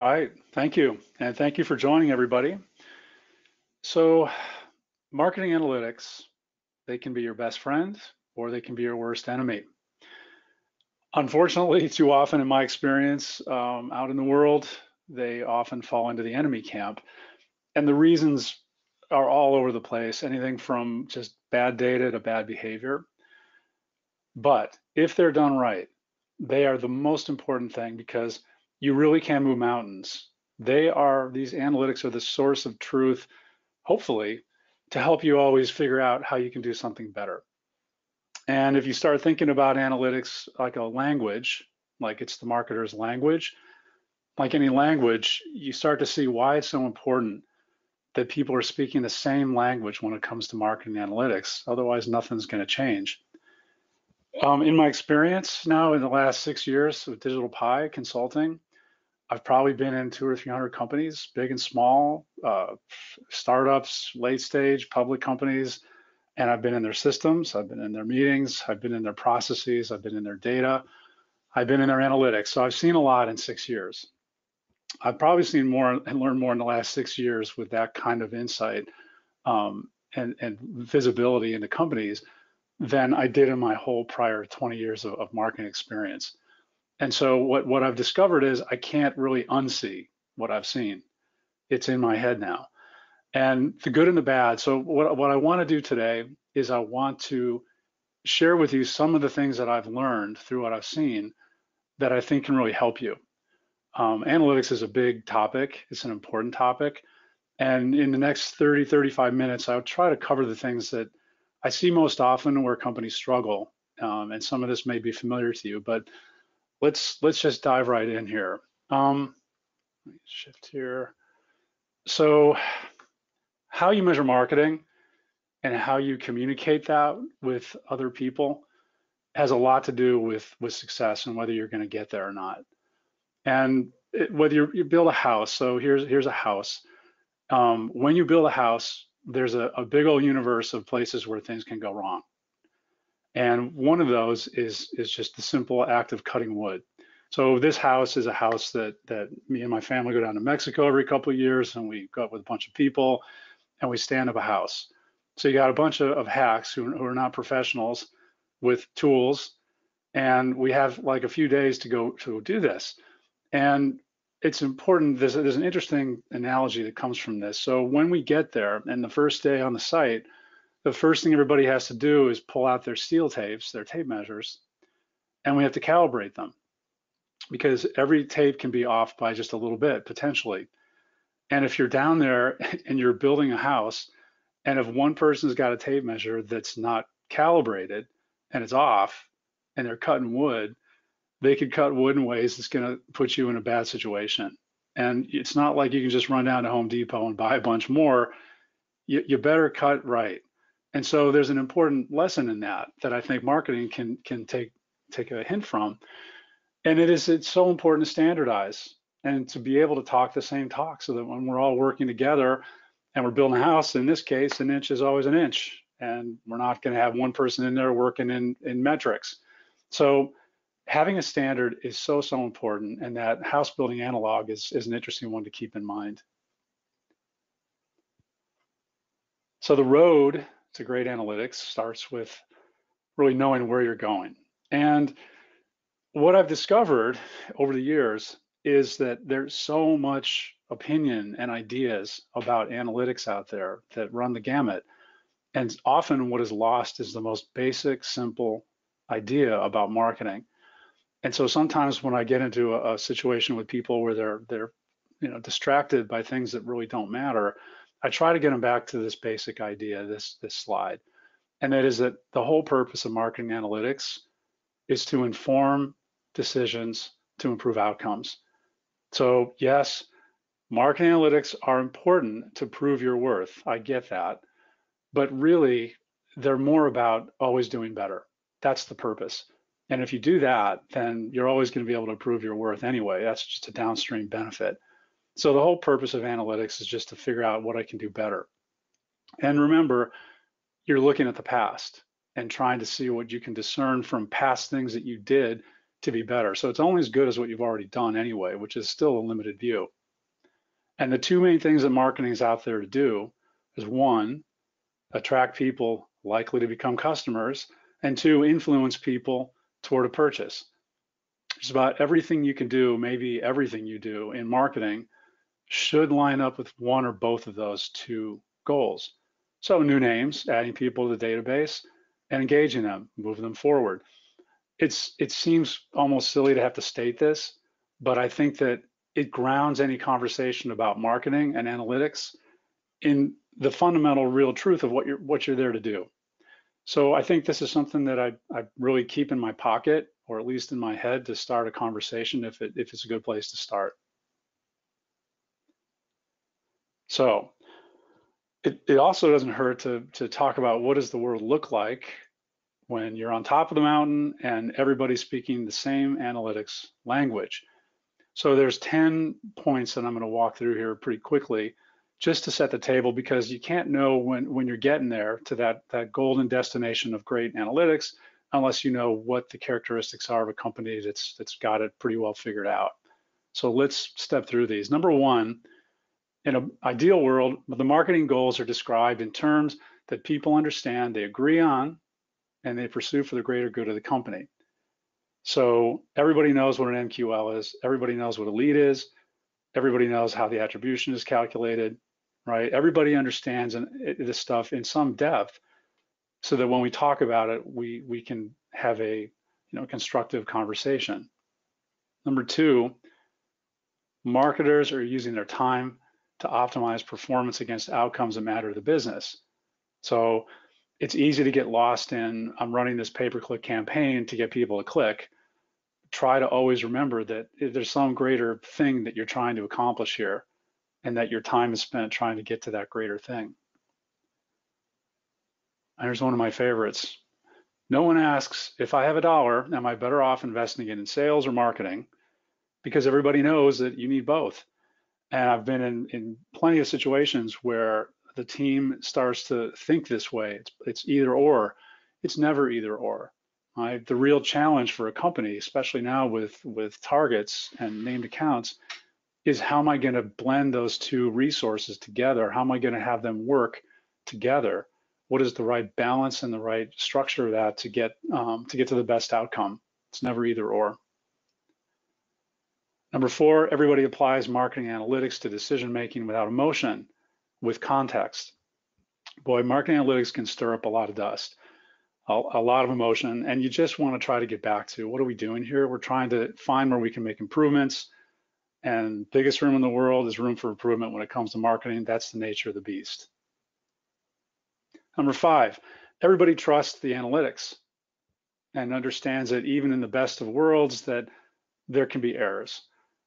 All right, thank you. And thank you for joining everybody. So, marketing analytics, they can be your best friend or they can be your worst enemy. Unfortunately, too often in my experience out in the world, they often fall into the enemy camp. And the reasons are all over the place, anything from just bad data to bad behavior. But if they're done right, they are the most important thing because you really can move mountains. These analytics are the source of truth, hopefully, to help you always figure out how you can do something better. And if you start thinking about analytics like a language, like it's the marketer's language, like any language, you start to see why it's so important that people are speaking the same language when it comes to marketing analytics. Otherwise, nothing's going to change. In my experience now in the last 6 years with Digital Pie Consulting, I've probably been in 200 or 300 companies, big and small, startups, late stage, public companies, and I've been in their systems, I've been in their meetings, I've been in their processes, I've been in their data, I've been in their analytics. So I've seen a lot in 6 years. I've probably seen more and learned more in the last 6 years with that kind of insight and visibility into companies than I did in my whole prior 20 years of marketing experience. And so what I've discovered is I can't really unsee what I've seen. It's in my head now. And the good and the bad. So what I want to do today is I want to share with you some of the things that I've learned through what I've seen that I think can really help you. Analytics is a big topic. It's an important topic. And in the next 30, 35 minutes, I'll try to cover the things that I see most often where companies struggle. And some of this may be familiar to you, but let's just dive right in here. Let me shift here. So how you measure marketing and how you communicate that with other people has a lot to do with success and whether you're going to get there or not. And whether you build a house, so here's a house. When you build a house, there's a big old universe of places where things can go wrong. And one of those is just the simple act of cutting wood. So this house is a house that me and my family go down to Mexico every couple of years, and we go up with a bunch of people and we stand up a house. So you got a bunch of hacks who are not professionals with tools, and we have like a few days to go to do this. And it's important. There's an interesting analogy that comes from this. So when we get there, and the first day on the site, the first thing everybody has to do is pull out their steel tapes, their tape measures, and we have to calibrate them because every tape can be off by just a little bit potentially. And if you're down there and you're building a house, and if one person's got a tape measure that's not calibrated and it's off and they're cutting wood, they could cut wood in ways that's going to put you in a bad situation. And it's not like you can just run down to Home Depot and buy a bunch more. You better cut right. And so there's an important lesson in that I think marketing can take a hint from. And it's so important to standardize and to be able to talk the same talk so that when we're all working together and we're building a house, in this case, an inch is always an inch. And we're not going to have one person in there working in metrics. So having a standard is so important, and that house building analog is an interesting one to keep in mind. So the road to great analytics starts with really knowing where you're going. And what I've discovered over the years is that there's so much opinion and ideas about analytics out there that run the gamut. And often what is lost is the most basic, simple idea about marketing. And so sometimes when I get into a situation with people where they're distracted by things that really don't matter, I try to get them back to this basic idea, this slide. And that is that the whole purpose of marketing analytics is to inform decisions to improve outcomes. So yes, marketing analytics are important to prove your worth. I get that. But really, they're more about always doing better. That's the purpose. And if you do that, then you're always going to be able to prove your worth anyway. That's just a downstream benefit. So the whole purpose of analytics is just to figure out what I can do better. And remember, you're looking at the past and trying to see what you can discern from past things that you did to be better. So it's only as good as what you've already done anyway, which is still a limited view. And the two main things that marketing is out there to do is one, attract people likely to become customers, and two, influence people toward a purchase. Just about everything you can do, maybe everything you do in marketing, should line up with one or both of those two goals. So new names, adding people to the database, and engaging them, moving them forward. It seems almost silly to have to state this, but I think that it grounds any conversation about marketing and analytics in the fundamental real truth of what you're there to do. So I think this is something that I really keep in my pocket, or at least in my head, to start a conversation if it's a good place to start. So it also doesn't hurt to talk about what does the world look like when you're on top of the mountain and everybody's speaking the same analytics language. So there's 10 points that I'm going to walk through here pretty quickly, just to set the table, because you can't know when you're getting there to that golden destination of great analytics unless you know what the characteristics are of a company that's got it pretty well figured out. So let's step through these. Number one, in an ideal world, the marketing goals are described in terms that people understand, they agree on, and they pursue for the greater good of the company. So everybody knows what an MQL is. Everybody knows what a lead is. Everybody knows how the attribution is calculated, right? Everybody understands this stuff in some depth, so that when we talk about it, we can have a constructive conversation. Number two, marketers are using their time to optimize performance against outcomes that matter to the business. So it's easy to get lost in, I'm running this pay-per-click campaign to get people to click. Try to always remember that there's some greater thing that you're trying to accomplish here, and that your time is spent trying to get to that greater thing. And here's one of my favorites. No one asks, if I have $1, am I better off investing it in sales or marketing? Because everybody knows that you need both. And I've been in plenty of situations where the team starts to think this way. It's either or. It's never either or. Right? The real challenge for a company, especially now with targets and named accounts, is how am I going to blend those two resources together? How am I going to have them work together? What is the right balance and the right structure of that to get to the best outcome? It's never either or. Number four, everybody applies marketing analytics to decision making without emotion, with context. Boy, marketing analytics can stir up a lot of dust, a lot of emotion, and you just want to try to get back to what are we doing here? We're trying to find where we can make improvements, and biggest room in the world is room for improvement when it comes to marketing. That's the nature of the beast. Number five, everybody trusts the analytics and understands that even in the best of worlds that there can be errors.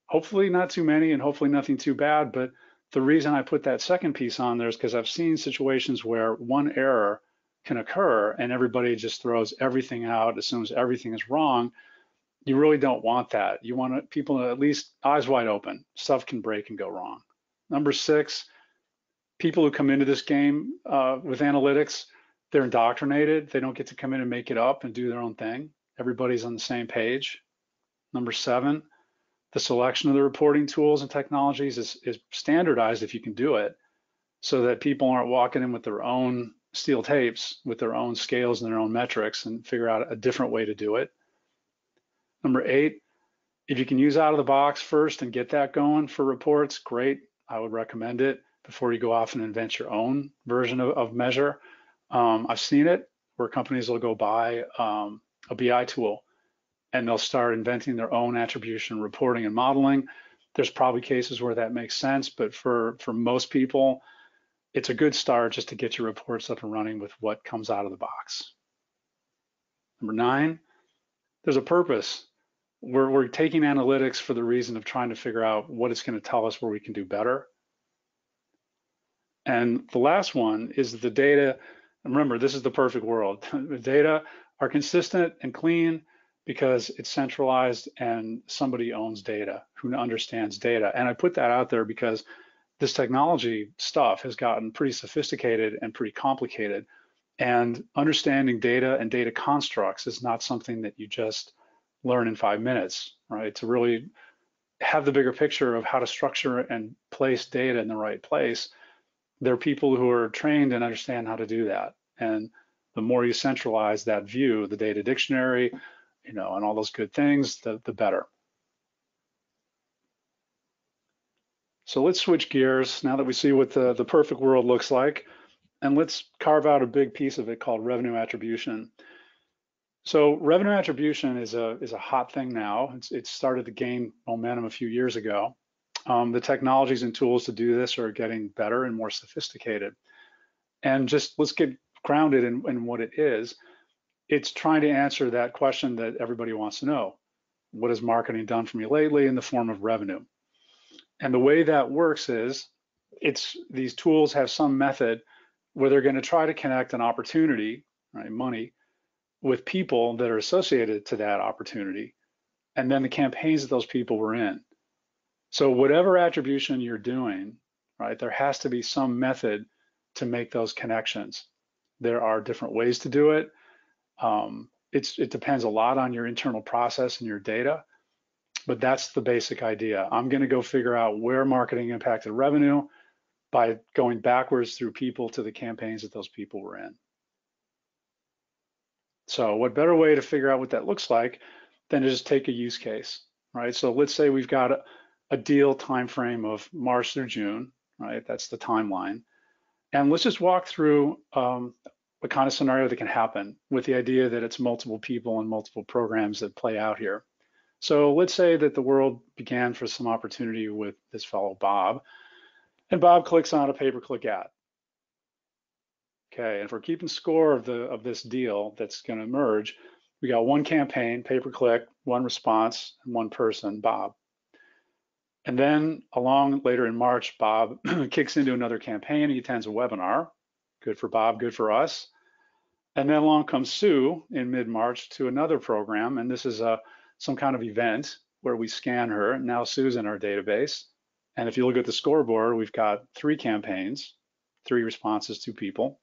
Hopefully not too many and hopefully nothing too bad, but the reason I put that second piece on there is because I've seen situations where one error can occur and everybody just throws everything out, assumes everything is wrong. You really don't want that. You want people to at least eyes wide open. Stuff can break and go wrong. Number six, people who come into this game with analytics, they're indoctrinated. They don't get to come in and make it up and do their own thing. Everybody's on the same page. Number seven, the selection of the reporting tools and technologies is standardized if you can do it, so that people aren't walking in with their own steel tapes, with their own scales and their own metrics, and figure out a different way to do it. Number eight, if you can use out of the box first and get that going for reports, great. I would recommend it before you go off and invent your own version of measure. I've seen it where companies will go buy a BI tool and they'll start inventing their own attribution reporting and modeling. There's probably cases where that makes sense, but for most people, it's a good start just to get your reports up and running with what comes out of the box. Number nine, there's a purpose. We're taking analytics for the reason of trying to figure out what it's going to tell us where we can do better. And the last one is the data. And remember, this is the perfect world. The data are consistent and clean because it's centralized and somebody owns data, who understands data. And I put that out there because this technology stuff has gotten pretty sophisticated and pretty complicated. And understanding data and data constructs is not something that you just learn in 5 minutes, right? To really have the bigger picture of how to structure and place data in the right place. There are people who are trained and understand how to do that. And the more you centralize that view, the data dictionary, and all those good things, the better. So let's switch gears now that we see what the perfect world looks like, and let's carve out a big piece of it called revenue attribution. So revenue attribution is a hot thing now. It started to gain momentum a few years ago. The technologies and tools to do this are getting better and more sophisticated. And just let's get grounded in what it is. It's trying to answer that question that everybody wants to know. What has marketing done for me lately in the form of revenue? And the way that works is these tools have some method where they're going to try to connect an opportunity, right, money, with people that are associated to that opportunity, and then the campaigns that those people were in. So whatever attribution you're doing, right, there has to be some method to make those connections. There are different ways to do it. It depends a lot on your internal process and your data, but that's the basic idea. I'm going to go figure out where marketing impacted revenue by going backwards through people to the campaigns that those people were in. So what better way to figure out what that looks like than to just take a use case, right? So let's say we've got a deal time frame of March through June, right? That's the timeline. And let's just walk through a kind of scenario that can happen with the idea that it's multiple people and multiple programs that play out here. So let's say that the world began for some opportunity with this fellow Bob, and Bob clicks on a pay-per-click ad. Okay, and if we're keeping score of this deal that's going to emerge, we got one campaign, pay-per-click, one response, and one person, Bob. And then along later in March, Bob kicks into another campaign. He attends a webinar. Good for Bob, good for us. And then along comes Sue in mid-March to another program, and this is some kind of event where we scan her. Now Sue's in our database. And if you look at the scoreboard, we've got 3 campaigns, 3 responses, 2 people.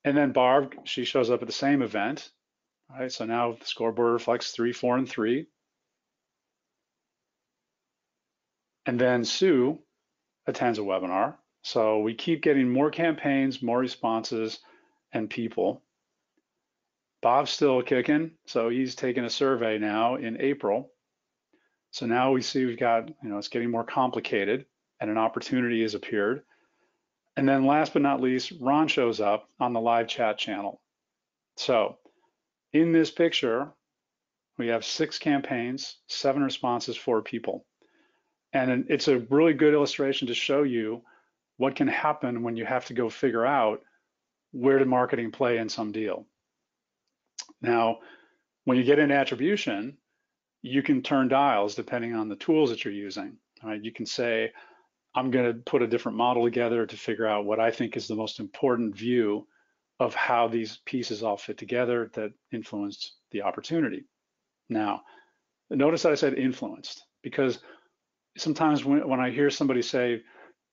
And then Barb, she shows up at the same event. All right, so now the scoreboard reflects 3, 4, and 3. And then Sue attends a webinar. So we keep getting more campaigns, more responses, and people. Bob's still kicking, so he's taking a survey now in April. So now we see we've got, it's getting more complicated and an opportunity has appeared. And then last but not least, Ron shows up on the live chat channel. So in this picture, we have 6 campaigns, 7 responses, 4 people. And it's a really good illustration to show you what can happen when you have to go figure out where did marketing play in some deal. Now, when you get into attribution, you can turn dials depending on the tools that you're using. Right? You can say, I'm going to put a different model together to figure out what I think is the most important view of how these pieces all fit together that influenced the opportunity. Now, notice that I said influenced, because sometimes when I hear somebody say,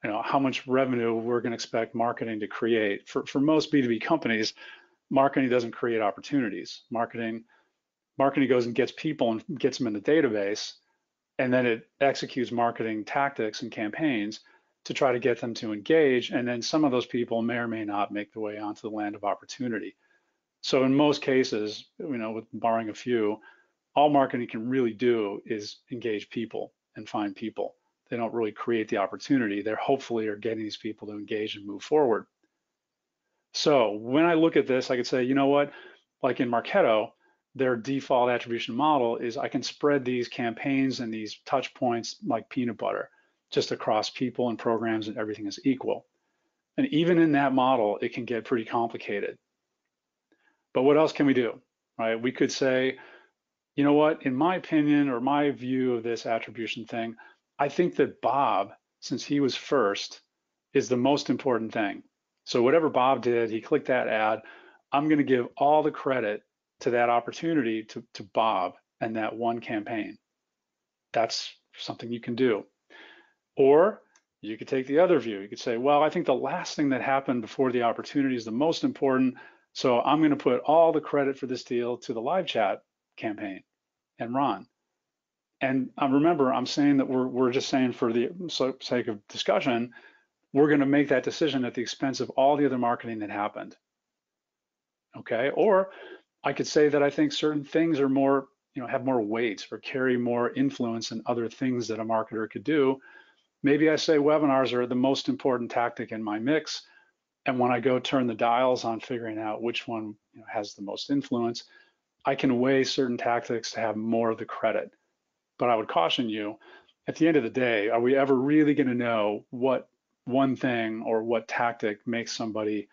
how much revenue we're going to expect marketing to create, for most B2B companies, marketing doesn't create opportunities. Marketing goes and gets people and gets them in the database, and then it executes marketing tactics and campaigns to try to get them to engage, and then some of those people may or may not make the way onto the land of opportunity. So in most cases, with barring a few, all marketing can really do is engage people and find people. They don't really create the opportunity. They're hopefully are getting these people to engage and move forward. So when I look at this, I could say, what, like in Marketo, their default attribution model is I can spread these campaigns and these touch points like peanut butter, just across people and programs, and everything is equal. And even in that model, it can get pretty complicated. But what else can we do, right? We could say, what, in my opinion or my view of this attribution thing, I think that Bob, since he was first, is the most important thing. So whatever Bob did, he clicked that ad, I'm going to give all the credit to that opportunity to Bob and that one campaign. That's something you can do. Or you could take the other view. You could say, well, I think the last thing that happened before the opportunity is the most important, so I'm going to put all the credit for this deal to the live chat campaign. and run. And remember, I'm saying that we're just saying for the sake of discussion, we're going to make that decision at the expense of all the other marketing that happened. Okay. Or I could say that I think certain things are more, have more weight or carry more influence than other things that a marketer could do. Maybe I say webinars are the most important tactic in my mix. And when I go turn the dials on figuring out which one has the most influence, I can weigh certain tactics to have more of the credit. But I would caution you, at the end of the day, are we ever really going to know what one thing or what tactic makes somebody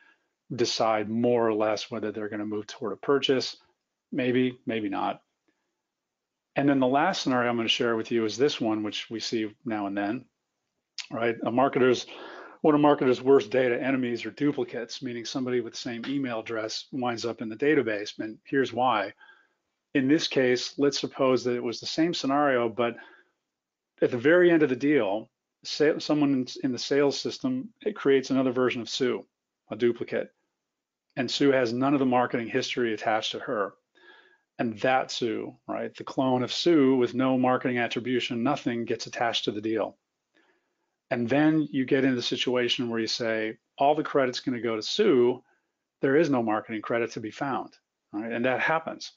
decide more or less whether they're going to move toward a purchase? Maybe, maybe not. And then the last scenario I'm going to share with you is this one, which we see now and then, right? One of a marketer's worst data enemies are duplicates, meaning somebody with the same email address winds up in the database. And here's why. In this case, let's suppose that it was the same scenario, but at the very end of the deal, someone in the sales system, it creates another version of Sue, a duplicate. And Sue has none of the marketing history attached to her. And that Sue, right, the clone of Sue with no marketing attribution, nothing gets attached to the deal. And then you get into the situation where you say, all the credit's going to go to Sue. There is no marketing credit to be found, right? And that happens,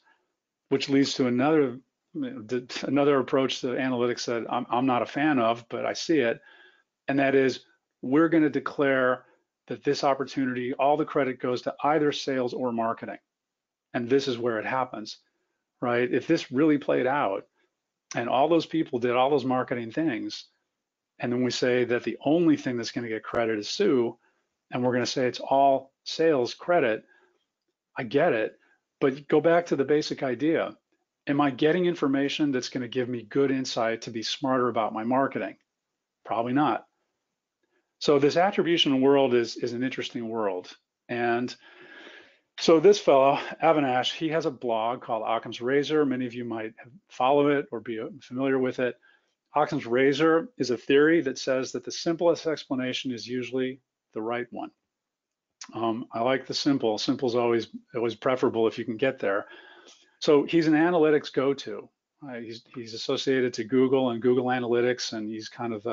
which leads to another approach to analytics that I'm not a fan of, but I see it. And that is, we're going to declare that this opportunity, all the credit goes to either sales or marketing. And this is where it happens, right? If this really played out and all those people did all those marketing things, and then we say that the only thing that's going to get credit is Sue, and we're going to say it's all sales credit, I get it. But go back to the basic idea. Am I getting information that's going to give me good insight to be smarter about my marketing? Probably not. So this attribution world is an interesting world. And so this fellow, Avinash, he has a blog called Occams Razor. Many of you might follow it or be familiar with it. Occams Razor is a theory that says that the simplest explanation is usually the right one. I like the simple. Simple is always preferable if you can get there. So he's an analytics go-to. He's associated to Google and Google Analytics, and he's kind of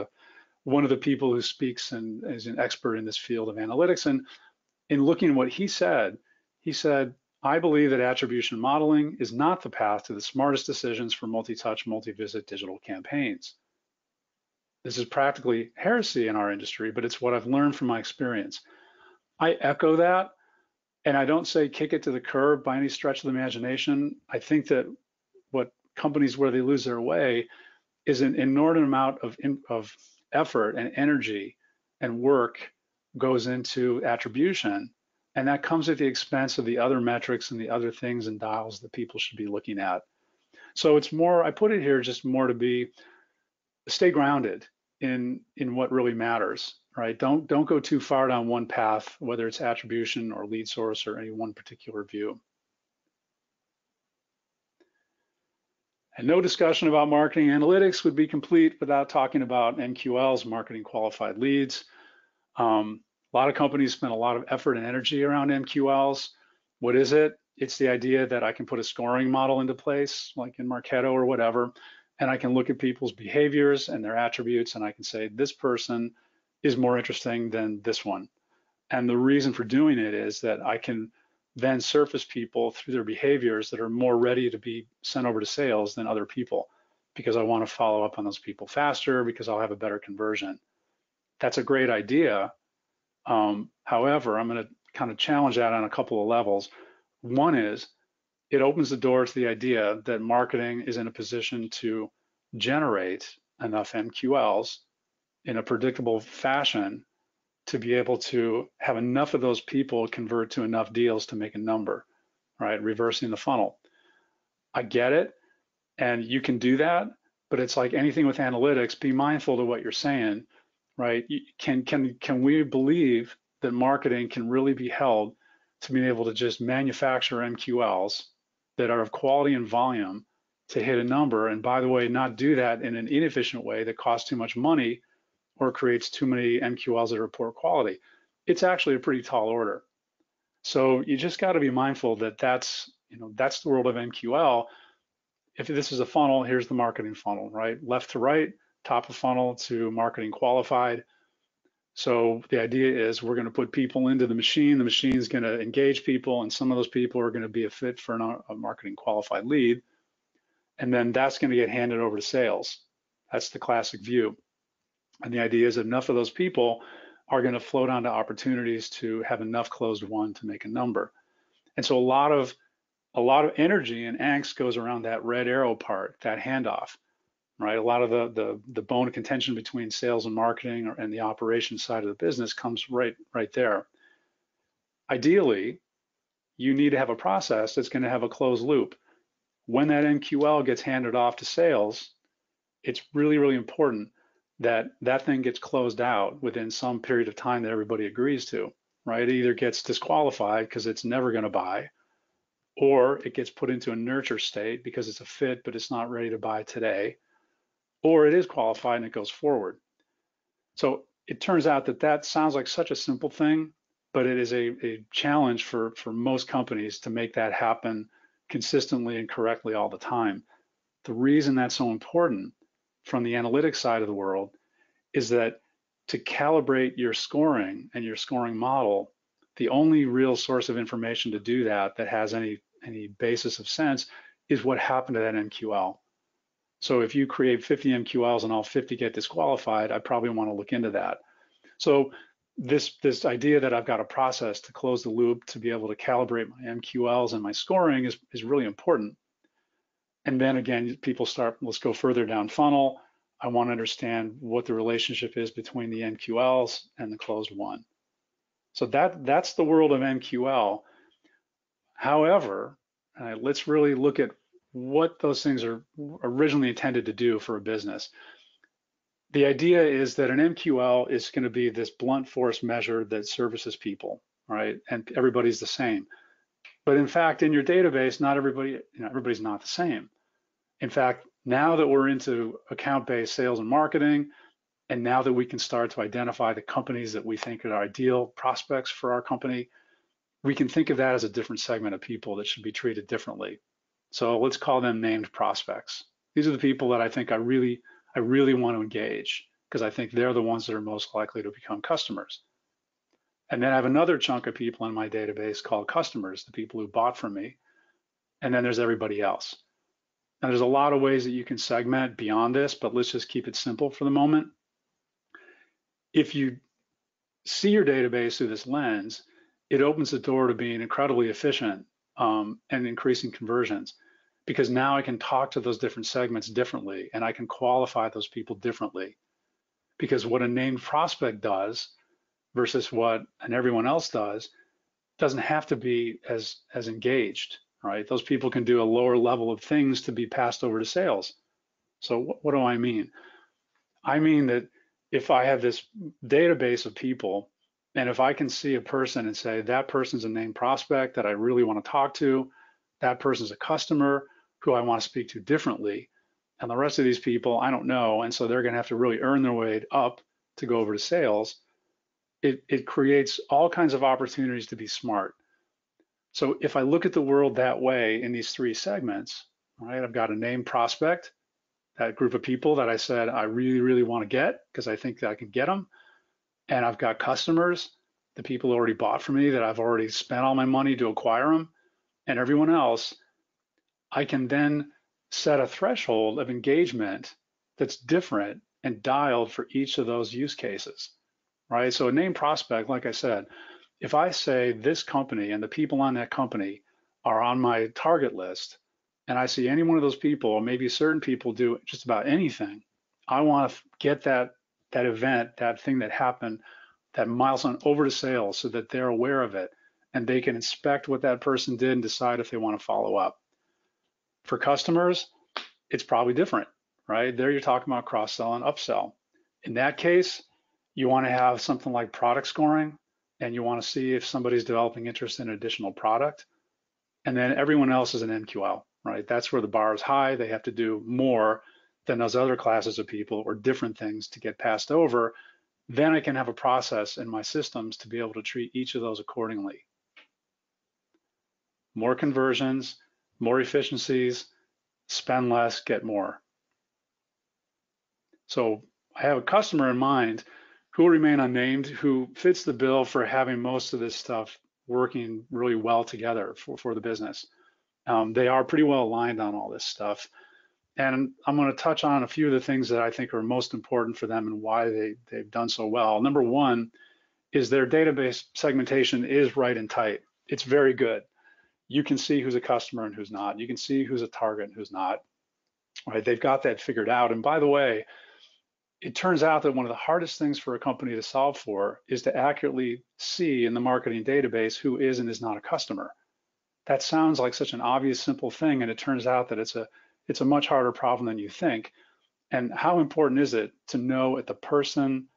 one of the people who speaks and is an expert in this field of analytics. And in looking at what he said, I believe that attribution modeling is not the path to the smartest decisions for multi-touch, multi-visit digital campaigns. This is practically heresy in our industry, but it's what I've learned from my experience. I echo that, and I don't say kick it to the curb by any stretch of the imagination. I think that what companies where they lose their way is an inordinate amount of effort and energy and work goes into attribution. And that comes at the expense of the other metrics and the other things and dials that people should be looking at. So it's more, I put it here just more to stay grounded in what really matters, right? Don't go too far down one path, whether it's attribution or lead source or any one particular view. And no discussion about marketing analytics would be complete without talking about MQLs, marketing qualified leads. A lot of companies spend a lot of effort and energy around MQLs. What is it? It's the idea that I can put a scoring model into place, like in Marketo or whatever, and I can look at people's behaviors and their attributes, and I can say, this person is more interesting than this one. And the reason for doing it is that I can then surface people through their behaviors that are more ready to be sent over to sales than other people, because I want to follow up on those people faster, because I'll have a better conversion. That's a great idea. However, I'm going to kind of challenge that on a couple of levels. One is it opens the door to the idea that marketing is in a position to generate enough MQLs in a predictable fashion to be able to have enough of those people convert to enough deals to make a number, right? Reversing the funnel. I get it, and you can do that, but it's like anything with analytics, be mindful of what you're saying, right? Can we believe that marketing can really be held to being able to just manufacture MQLs that are of quality and volume to hit a number, and by the way, not do that in an inefficient way that costs too much money or creates too many MQLs that are poor quality? It's actually a pretty tall order. So you just got to be mindful that that's the world of MQL. if this is a funnel, here's the marketing funnel, right? Left to right, top of funnel to marketing qualified. So the idea is we're going to put people into the machine. The machine is going to engage people, and some of those people are going to be a fit for a marketing qualified lead. And then that's going to get handed over to sales. That's the classic view. And the idea is that enough of those people are going to float onto opportunities to have enough closed won to make a number. And so a lot of energy and angst goes around that red arrow part, that handoff, right? A lot of the bone of contention between sales and marketing and the operations side of the business comes right there. Ideally, you need to have a process that's going to have a closed loop. When that MQL gets handed off to sales, it's really, really important that that thing gets closed out within some period of time that everybody agrees to, right? It either gets disqualified because it's never going to buy, or it gets put into a nurture state because it's a fit, but it's not ready to buy today, or it is qualified and it goes forward. So it turns out that that sounds like such a simple thing, but it is a challenge for most companies to make that happen consistently and correctly all the time. The reason that's so important from the analytics side of the world is that to calibrate your scoring and your scoring model, the only real source of information to do that has any basis of sense is what happened to that MQL. So if you create 50 MQLs and all 50 get disqualified, I probably want to look into that. So this idea that I've got a process to close the loop to be able to calibrate my MQLs and my scoring is really important. And then again, people start, let's go further down funnel. I want to understand what the relationship is between the MQLs and the closed won. So that's the world of MQL. However, let's really look at what those things are originally intended to do for a business. The idea is that an MQL is going to be this blunt force measure that services people, right? And everybody's the same. But in fact, in your database, not everybody, everybody's not the same. In fact, now that we're into account-based sales and marketing, and now that we can start to identify the companies that we think are ideal prospects for our company, we can think of that as a different segment of people that should be treated differently. So let's call them named prospects. These are the people that I think I really want to engage because I think they're the ones that are most likely to become customers. And then I have another chunk of people in my database called customers, the people who bought from me. And then there's everybody else. Now, there's a lot of ways that you can segment beyond this, but let's just keep it simple for the moment. If you see your database through this lens, it opens the door to being incredibly efficient and increasing conversions, because now I can talk to those different segments differently and I can qualify those people differently. Because what a named prospect does versus what everyone else does doesn't have to be as engaged, right? Those people can do a lower level of things to be passed over to sales. So what do I mean? I mean that if I have this database of people, and if I can see a person and say, that person's a named prospect that I really want to talk to, that person's a customer who I want to speak to differently, and the rest of these people, I don't know, and so they're going to have to really earn their way up to go over to sales, it creates all kinds of opportunities to be smart. So if I look at the world that way in these three segments, right, I've got a named prospect, that group of people that I said I really want to get because I think that I can get them. And I've got customers, the people who already bought from me that I've already spent all my money to acquire them, and everyone else. I can then set a threshold of engagement that's different and dialed for each of those use cases, right? So a named prospect, like I said, if I say this company and the people on that company are on my target list, and I see any one of those people, or maybe certain people do just about anything, I want to get that event, that thing that happened, that milestone over to sales so that they're aware of it and they can inspect what that person did and decide if they want to follow up. For customers, it's probably different, right? There you're talking about cross-sell and upsell. In that case, you want to have something like product scoring, and you want to see if somebody's developing interest in an additional product. And then everyone else is an MQL, right? That's where the bar is high. They have to do more than those other classes of people or different things to get passed over. Then I can have a process in my systems to be able to treat each of those accordingly. More conversions, more efficiencies, spend less, get more. So I have a customer in mind who will remain unnamed, who fits the bill for having most of this stuff working really well together for the business. They are pretty well aligned on all this stuff. And I'm going to touch on a few of the things that I think are most important for them and why they've done so well. Number one is their database segmentation is right and tight. It's very good. You can see who's a customer and who's not. You can see who's a target and who's not. Right? They've got that figured out. And by the way, it turns out that one of the hardest things for a company to solve for is to accurately see in the marketing database who is and is not a customer. That sounds like such an obvious, simple thing, and it turns out that it's a much harder problem than you think. And how important is it to know at the person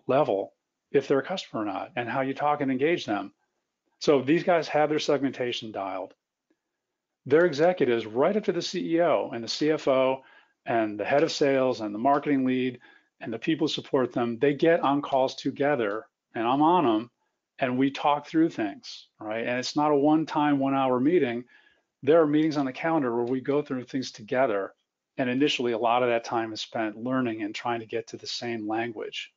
level if they're a customer or not, and how you talk and engage them? So these guys have their segmentation dialed. Their executives, right up to the CEO and the CFO and the head of sales and the marketing lead and the people who support them, they get on calls together, and I'm on them, and we talk through things, right? And it's not a one-time, 1-hour meeting. There are meetings on the calendar where we go through things together. And initially, a lot of that time is spent learning and trying to get to the same language.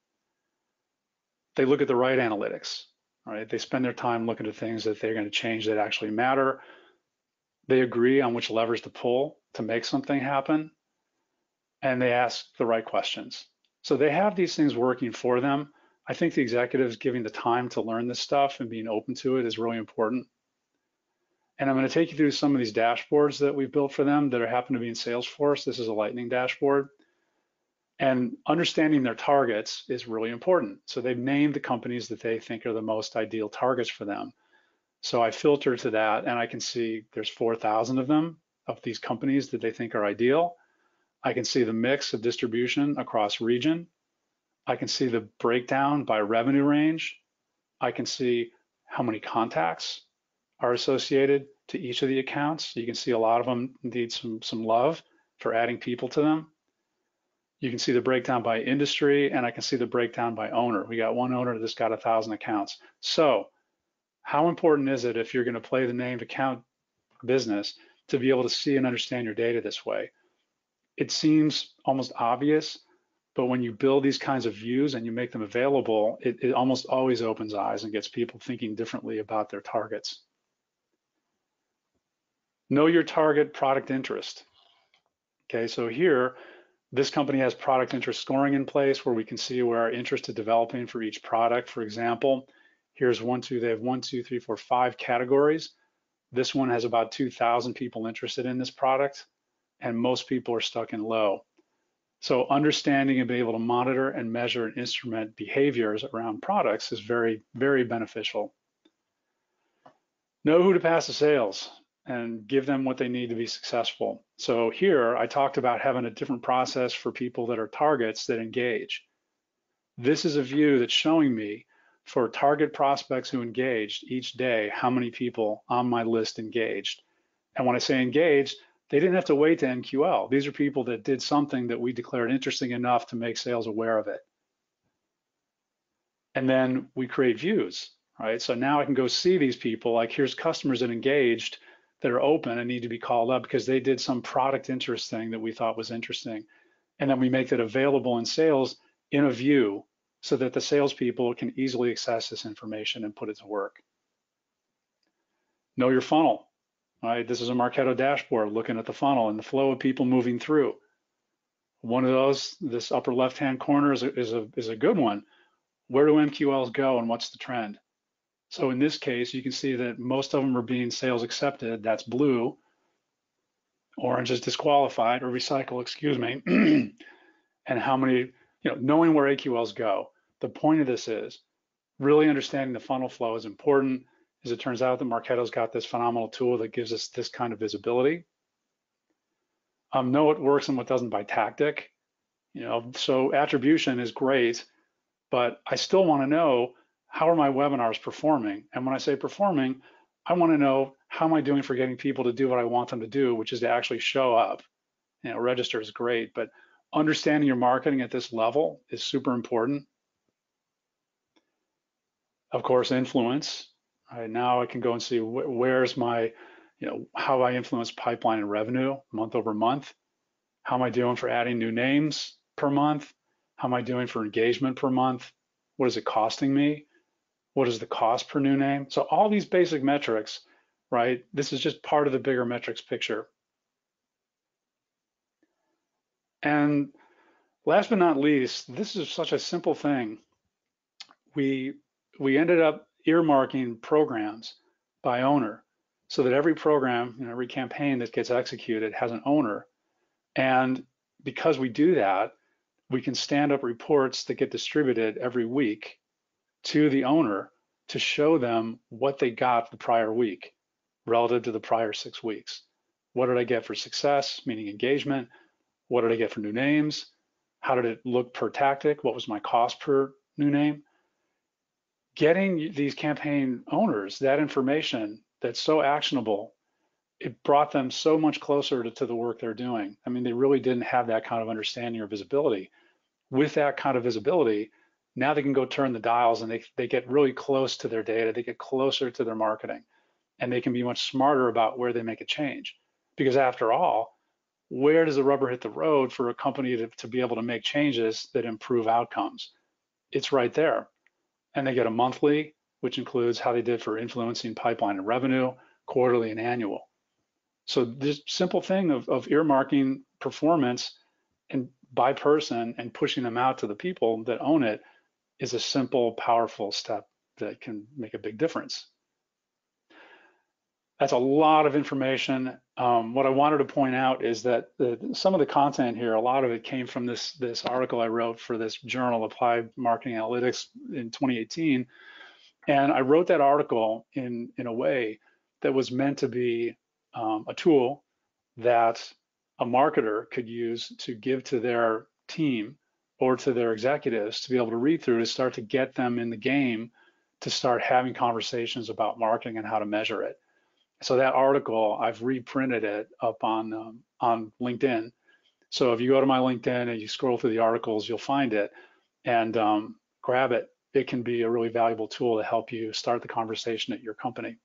They look at the right analytics, right? They spend their time looking at things that they're going to change that actually matter. They agree on which levers to pull to make something happen, and they ask the right questions. So they have these things working for them. I think the executives giving the time to learn this stuff and being open to it is really important. And I'm going to take you through some of these dashboards that we've built for them that happen to be in Salesforce. This is a lightning dashboard. And understanding their targets is really important. So they've named the companies that they think are the most ideal targets for them. So I filter to that, and I can see there's 4,000 of them, of these companies that they think are ideal. I can see the mix of distribution across region. I can see the breakdown by revenue range. I can see how many contacts are associated to each of the accounts. You can see a lot of them need some love for adding people to them. You can see the breakdown by industry, and I can see the breakdown by owner. We got one owner that's got 1,000 accounts. So how important is it, if you're going to play the named account business, to be able to see and understand your data this way? It seems almost obvious, but when you build these kinds of views and you make them available, it almost always opens eyes and gets people thinking differently about their targets. Know your target product interest. Okay, so here, this company has product interest scoring in place where we can see where our interest is developing for each product. For example, here's they have 1, 2, 3, 4, 5 categories. This one has about 2,000 people interested in this product, and most people are stuck in low. So understanding and being able to monitor and measure and instrument behaviors around products is very, very beneficial. Know who to pass the sales and give them what they need to be successful. So here I talked about having a different process for people that are targets that engage. This is a view that's showing me for target prospects who engaged each day, how many people on my list engaged. And when I say engaged, they didn't have to wait to MQL. These are people that did something that we declared interesting enough to make sales aware of it. And then we create views, right? So now I can go see these people, like here's customers that engaged that are open and need to be called up because they did some product interest thing that we thought was interesting. And then we make that available in sales in a view so that the salespeople can easily access this information and put it to work. Know your funnel, right? This is a Marketo dashboard looking at the funnel and the flow of people moving through. One of those, this upper left-hand corner is a good one. Where do MQLs go and what's the trend? So in this case, you can see that most of them are being sales accepted. That's blue. Orange is disqualified or recycle, excuse me. And how many, knowing where AQLs go. The point of this is really understanding the funnel flow is important, as it turns out that Marketo's got this phenomenal tool that gives us this kind of visibility. Know what works and what doesn't by tactic. So attribution is great, but I still want to know, how are my webinars performing? And when I say performing, I want to know, how am I doing for getting people to do what I want them to do, which is to actually show up. Register is great, but understanding your marketing at this level is super important. Of course, influence. Right now I can go and see where's my, how I influence pipeline and revenue month over month. How am I doing for adding new names per month? How am I doing for engagement per month? What is it costing me? What is the cost per new name? So all these basic metrics, right? This is just part of the bigger metrics picture. And last but not least, this is such a simple thing. We ended up earmarking programs by owner so that every program, every campaign that gets executed has an owner. And because we do that, we can stand up reports that get distributed every week to the owner to show them what they got the prior week relative to the prior 6 weeks. What did I get for success, meaning engagement? What did I get for new names? How did it look per tactic? What was my cost per new name? Getting these campaign owners that information that's so actionable, it brought them so much closer to the work they're doing. I mean, they really didn't have that kind of understanding or visibility. With that kind of visibility, now they can go turn the dials and they get really close to their data. They get closer to their marketing, and they can be much smarter about where they make a change. Because after all, where does the rubber hit the road for a company to be able to make changes that improve outcomes? It's right there. And they get a monthly, which includes how they did for influencing pipeline and revenue, quarterly and annual. So this simple thing of earmarking performance and by person and pushing them out to the people that own it is a simple, powerful step that can make a big difference. That's a lot of information. What I wanted to point out is that some of the content here, a lot of it came from this article I wrote for this journal, Applied Marketing Analytics, in 2018. And I wrote that article in a way that was meant to be a tool that a marketer could use to give to their team or to their executives to be able to read through to start to get them in the game to start having conversations about marketing and how to measure it. So that article, I've reprinted it up on LinkedIn. So if you go to my LinkedIn and you scroll through the articles, you'll find it and grab it. It can be a really valuable tool to help you start the conversation at your company.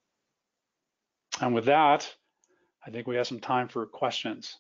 And with that, I think we have some time for questions.